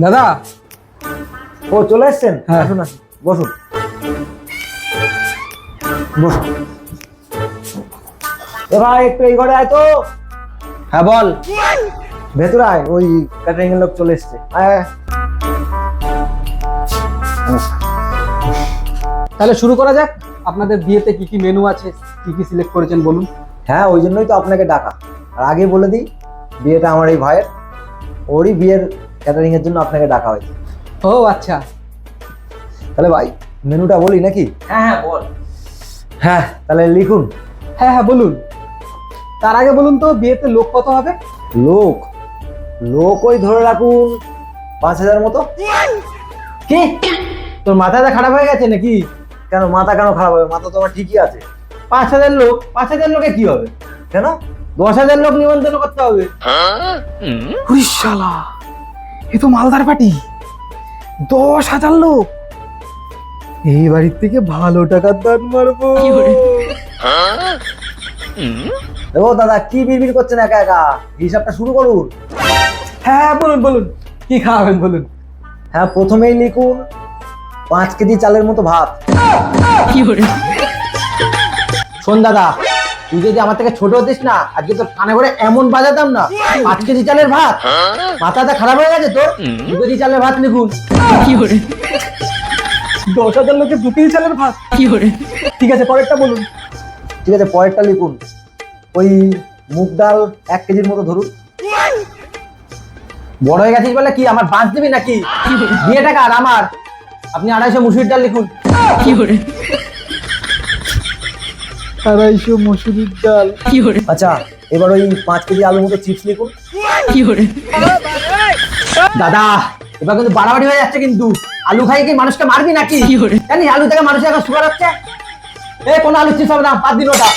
দাদা। ও চলে এসছেন? হ্যাঁ। আসুন আসুন, বসুন বসুন। এ ভাই একটু এই ঘরে আয় তো। হ্যাঁ বল। ভেতরে আয়, ওই ক্যাটারিং এর লোক চলে এসছে। আয় আয়। তাহলে শুরু করা যাক। আপনাদের বিয়েতে কি কি মেনু আছে, কি কি সিলেক্ট করেছেন বলুন। হ্যাঁ, ওই জন্যই তো আপনাকে ডাকা। আর আগে বলে দিই, বিয়েটা আমার এই ভাইয়ের, ওরই বিয়ের ক্যাটারিং এর জন্য আপনাকে ডাকা হয়েছে। ও আচ্ছা। তাহলে ভাই মেনুটা বলি নাকি? হ্যাঁ হ্যাঁ বল। হ্যাঁ তাহলে লিখুন। হ্যাঁ হ্যাঁ বলুন। তার আগে বলুন তো বিয়েতে লোক কত হবে? লোক লোক ওই ধরে রাখুন 5,000 মতো। কি তোর মাথাটা খারাপ হয়ে গেছে নাকি? কেন মাথা কেন খারাপ হবে? মাথা তো আমার ঠিকই আছে। 5,000 লোক? 5,000 লোকে কি হবে? কেন? 10,000 লোক নিমন্ত্রণ করতে হবে। উরি শালা, এ তো মালদার পার্টি। 10,000 লোক, এই বাড়ির থেকে ভালো টাকার দান মারবো। ও দাদা, কি বিড়বিড় করছেন একা একা? হিসাবটা শুরু করুন। হ্যাঁ বলুন বলুন, কি খাওয়াবেন বলুন। হ্যাঁ, প্রথমেই লিখুন 5 কেজি চালের মতো ভাত। শোন দাদা, তুই যদি আমার থেকে ছোট হতিস না, আজকে তোর কানে করে এমন বাজাতাম না। 5 কেজি চালের ভাত? মাথাটা খারাপ হয়ে গেছে তোর? 2 কেজি চালের ভাত লিখুন। 10,000 লোকে 2 কেজি চালের ভাত? ঠিক আছে, পরেরটা বলুন। ঠিক আছে, পরেরটা লিখুন ওই মুগ ডাল 1 কেজির মতো ধরুন। বড় হয়ে গেছিস বলে কি আমার বাঁচ দিবি নাকি? বিয়ে টাকা আর আমার। আপনি 250 মুসুরির ডাল লিখুন। 250 মুসুরির ডাল। আচ্ছা, এবার ওই 5 কেজি আলুর মতো চিপস লিখুন। দাদা, এবার কিন্তু বাড়াবাড়ি হয়ে যাচ্ছে কিন্তু। আলু খাই কি মানুষকে মারবি নাকি? জানিস আলু থেকে মানুষের এখন সুগার হচ্ছে। কোনো আলু চিপস হবে না, 5 দিন ওটা।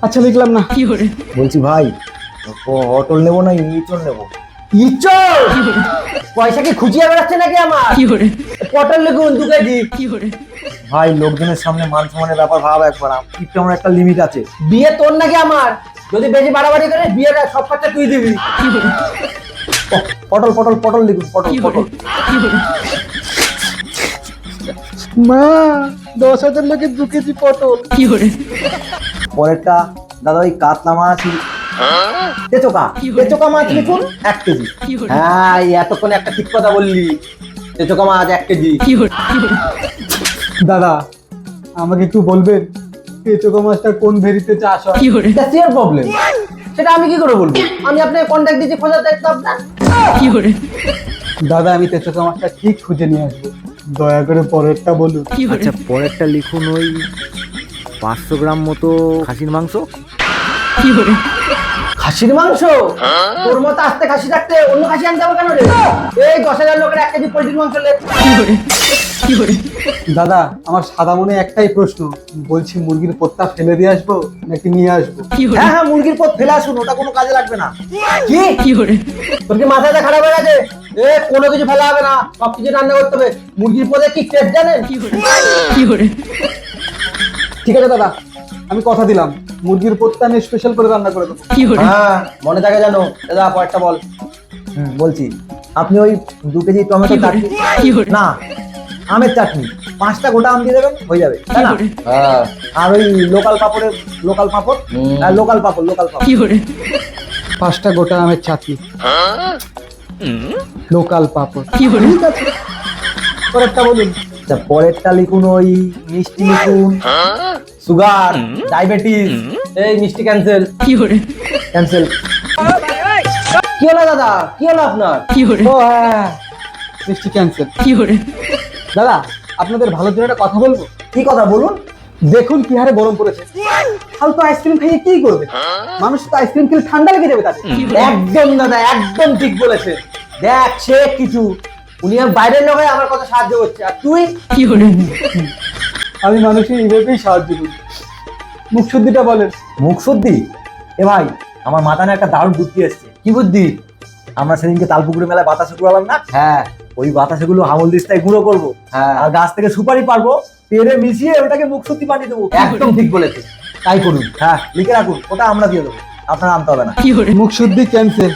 আচ্ছা লিখলাম না। বলছি ভাই, অটল নেবো না ইঁচড় নেবো? ইচড়? পয়সা কি খুঁজিয়ে বেড়াচ্ছে নাকি আমার? পটল লিখুন 2 কেজি। ভাই, লোকজনের সামনে মান সম্মানের ব্যাপার ভাব একবার। একটু আমার একটা লিমিট আছে। বিয়ে তোর নাকি আমার? যদি বেশি বাড়াবাড়ি করে বিয়েটা সব খরচা তুই দিবি। পটল পটল পটল লিখুন, পটল পটল। মা, 10,000 লোকে 2 কেজি পটল। পরেরটা দাদা ওই কাতলা মাছ, তেচোকা তেচোকা মাছ লিখুন 1 কেজি। হ্যাঁ, এতক্ষণ একটা ঠিক কথা বললি। তেচোকা মাছ 1 কেজি। দাদা, আমাকে একটু বলবেন তেচোকা মাছটা কোন ভেরিতে চাষ হয়? That's your problem. সেটা আমি কি করে বলবো? আমি আপনাকে কন্টাক্ট দিয়েছি, খোঁজার দায়িত্ব আপনার। দাদা, আমি তেচোকা মাছটা ঠিক খুঁজে নিয়ে আসবো। দয়া করে পরেরটা বলুন। আচ্ছা, পরেরটা লিখুন ওই 500 গ্রাম মতো খাসির মাংস। খাসির মাংস? তোর মতো আস্তে খাসি থাকতে অন্য খাসি আনতে হবে কেন রে? এই 10,000 লোকের 1 কেজি পোল্ট্রির মাংস লেখ। দাদা, আমার সাদা মনে একটাই প্রশ্ন, বলছি মুরগির পোতটা ফেলে দিয়ে আসবো নাকি নিয়ে আসবো? হ্যাঁ হ্যাঁ, মুরগির পথ ফেলে আসুন, ওটা কোনো কাজে লাগবে না। কি তোর কি মাথাটা খারাপ হয়ে গেছে? কোনো কিছু ফেলা হবে না, সবকিছু রান্না করতে হবে। মুরগির পদে কি টেস্ট জানেন? ঠিক আছে দাদা, আমি কথা দিলাম মুরগির পোতটা আমি স্পেশাল করে রান্না করে দেবো। হ্যাঁ, মনে থাকে জানো। দাদা পরেরটা বল। বলছি, আপনি ওই 2 কেজি টমেটো চাটনি, না আমের চাটনি, 5টা গোটা আম দিয়ে দেবেন, হয়ে যাবে, তাই না? হ্যাঁ। আর ওই লোকাল পাপড়, লোকাল পাপড়। 5টা গোটা আমের চাটনি, লোকাল পাপড়। ঠিক আছে, পরেরটা বলুন। আচ্ছা, পরেরটা লিখুন ওই মিষ্টি লিখুন। সুগার, ডায়াবেটিস, এই মিষ্টি ক্যান্সেল। ক্যান্সেল। কি হলো দাদা, কি হলো আপনার? ও হ্যাঁ, মিষ্টি ক্যান্সেল। দাদা, আপনাদের ভালোর জন্য একটা কথা বলবো। কি কথা বলুন? দেখুন কি হারে গরম পড়েছে। ফালতু আইসক্রিম খাইয়ে কি করবে? মানুষ তো আইসক্রিম খেলে ঠান্ডা লেগে যাবে তাদের। একদম দাদা, একদম ঠিক বলেছে। দেখ, সে কিছু, উনি বাইরের লোক হয়ে আমার কথা সাহায্য করছে, আর তুই আমি মানুষের এইভাবেই সাহায্য করি। মুখ শুদ্ধিটা বলেন। মুখ শুদ্ধি? এ ভাই, আমার মাথায় না একটা দারুণ বুদ্ধি এসছে। কি বুদ্ধি? আমরা সেদিনকে তালপুকুরে মেলায় বাতাসে কুড়ালাম না? হ্যাঁ ওই বাতাসেগুলো হামল দিস্তায় গুঁড়ো করবো। হ্যাঁ, আর গাছ থেকে সুপারি পারবো, পেরে মিশিয়ে ওটাকে মুখ শুদ্ধি বানিয়ে দেবো। একদম ঠিক বলেছে, তাই করুন। হ্যাঁ, লিখে রাখুন, ওটা আমরা দিয়ে দেবো। আপনার আনতে হবে না। মুখ শুদ্ধি ক্যান্সেল।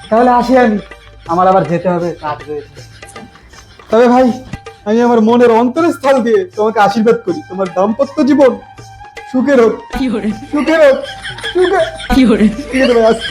তাহলে আসি আমি, আমার আবার যেতে হবে, কাজ রয়েছে। তবে ভাই, আমি আমার মনের অন্তরস্থল দিয়ে তোমাকে আশীর্বাদ করি, তোমার দাম্পত্য জীবন সুখের হোক, সুখের হোক, সুখের। ঠিক আছে ভাই, আসছি।